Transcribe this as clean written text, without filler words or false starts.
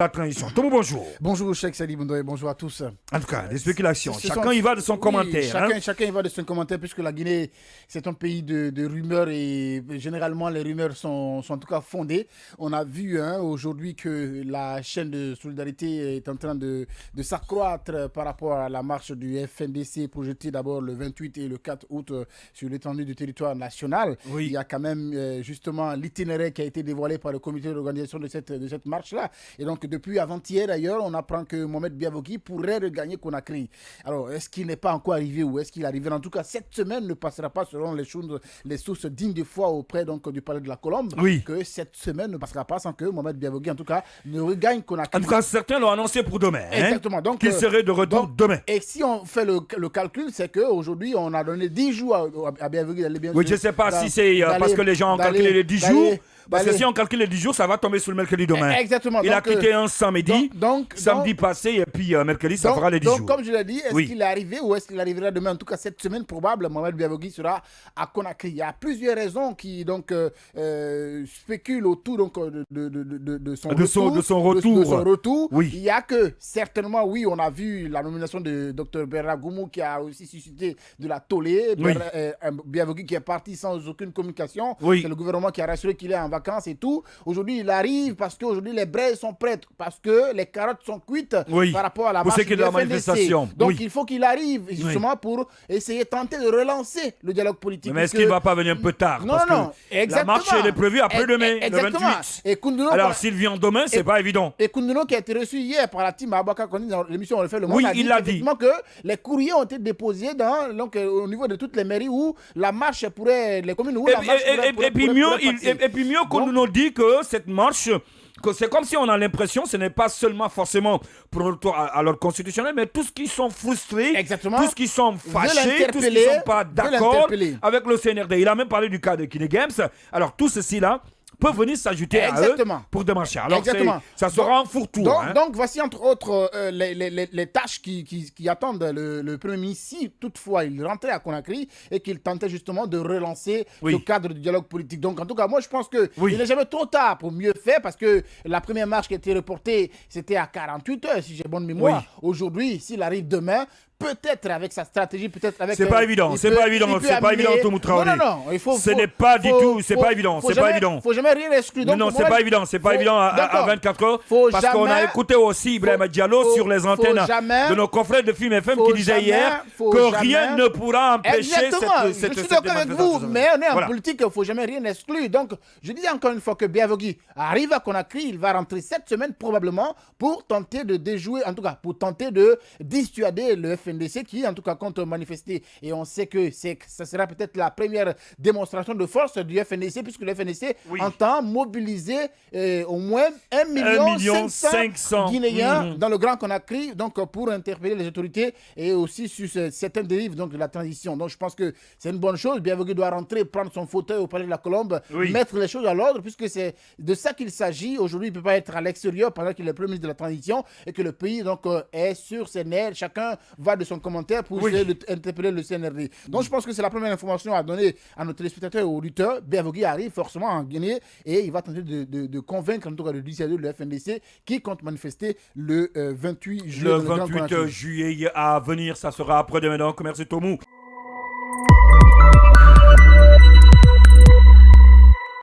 La transition. Tout le monde, bonjour. Bonjour, Cheikh Sali Bondoye, bonjour à tous. En tout cas, des spéculations. Chacun y va de son commentaire. Chacun y va de son commentaire, puisque la Guinée, c'est un pays de rumeurs et généralement, les rumeurs sont en tout cas fondées. On a vu aujourd'hui que la chaîne de solidarité est en train de s'accroître par rapport à la marche du FNDC projetée d'abord le 28 et le 4 août sur l'étendue du territoire national. Oui. Il y a quand même justement l'itinéraire qui a été dévoilé par le comité d'organisation de cette marche-là. Et donc, depuis avant-hier, d'ailleurs, on apprend que Mohamed Biavogi pourrait regagner Conakry. Alors, est-ce qu'il n'est pas encore arrivé ou est-ce qu'il arrivera? En tout cas, cette semaine ne passera pas selon les sources dignes de foi auprès du palais de la Colombe. Oui. Que cette semaine ne passera pas sans que Mohamed Biavogi, en tout cas, ne regagne Conakry. En tout cas, certains l'ont annoncé pour demain. Exactement. Donc, qu'il serait de retour demain. Et si on fait le calcul, c'est qu'aujourd'hui, on a donné 10 jours à Biavogi d'aller bien. Oui, je ne sais pas si c'est parce que les gens ont calculé les 10 jours. Parce que si on calcule les 10 jours, ça va tomber sur le mercredi demain. Exactement. Il a quitté un samedi, samedi passé, et puis mercredi, ça fera les 10 jours. Donc, comme je l'ai dit, est-ce qu'il est arrivé ou est-ce qu'il arrivera demain? En tout cas, cette semaine, probable, Mohamed Biavogi sera à Conakry. Il y a plusieurs raisons qui spéculent autour de son retour. Oui. Il y a que, certainement, oui, on a vu la nomination de Dr Berra Goumou qui a aussi suscité de la tollée. Oui. Biavogi qui est parti sans aucune communication. Oui. C'est le gouvernement qui a rassuré qu'il est en vacances et tout. Aujourd'hui, il arrive parce qu'aujourd'hui, les braises sont prêtes, parce que les carottes sont cuites par rapport à la marche de la manifestation. Donc, il faut qu'il arrive justement pour essayer, tenter de relancer le dialogue politique. Mais est-ce qu'il ne va pas venir un peu tard? Non, exactement. La marche, elle est prévue après-demain, le 28. Et Koundouno, alors, s'il vient demain, c'est pas évident. Et Koundouno, qui a été reçu hier par la team Abaka Kondi dans l'émission On le fait le monde, il a dit que les courriers ont été déposés au niveau de toutes les mairies où la marche pourrait, les communes où la marche pourrait et puis mieux qu'on nous dit que cette marche, que c'est comme si on a l'impression, ce n'est pas seulement forcément pour retour à l'ordre constitutionnel, mais tous qui sont frustrés, tous qui sont fâchés, tous qui ne sont pas d'accord avec le CNRD. Il a même parlé du cas de Kiné Games. Alors tout ceci là peuvent venir s'ajouter à eux pour démarcher. Alors ça sera un fourre-tout. Donc voici entre autres les tâches qui attendent le Premier ministre si toutefois il rentrait à Conakry et qu'il tentait justement de relancer ce cadre de dialogue politique. Donc en tout cas, moi je pense qu'il n'est jamais trop tard pour mieux faire, parce que la première marche qui a été reportée, c'était à 48 heures si j'ai bonne mémoire. Aujourd'hui, s'il arrive demain, peut-être avec sa stratégie, peut-être avec... C'est pas évident, c'est pas évident, Tomou Traoré. Non, ce n'est pas du tout, c'est pas évident, c'est pas évident. Faut jamais rien exclure. Non, c'est pas évident, c'est pas évident à 24 heures. Parce qu'on a écouté aussi Ibrahima Diallo sur les antennes de nos confrères de Film FM qui disait hier que rien ne pourra empêcher cette... Je suis d'accord avec vous, mais on est en politique, il ne faut jamais rien exclure. Donc, je dis encore une fois que Biavogi arrive à Conakry, il va rentrer cette semaine probablement pour tenter de déjouer, en tout cas, pour tenter de dissuader le FNDC qui, en tout cas, compte manifester. Et on sait que ça sera peut-être la première démonstration de force du FNDC, puisque le FNDC entend mobiliser au moins 1,5 million Guinéens dans le Grand Conakry, donc pour interpeller les autorités et aussi sur certaines dérives de la transition. Donc je pense que c'est une bonne chose. Biavogi doit rentrer, prendre son fauteuil au palais de la Colombe, mettre les choses à l'ordre, puisque c'est de ça qu'il s'agit. Aujourd'hui, il ne peut pas être à l'extérieur pendant qu'il est le Premier ministre de la transition et que le pays est sur ses nerfs. Chacun va de son commentaire pour interpeller le CNRD. Donc je pense que c'est la première information à donner à nos téléspectateurs et aux lutteurs. Biavogi arrive forcément en Guinée et il va tenter de convaincre, en tout cas de dissuader le FNDC qui compte manifester le 28 juillet. Le 28 juillet à venir, ça sera après-demain. Donc merci Tomou.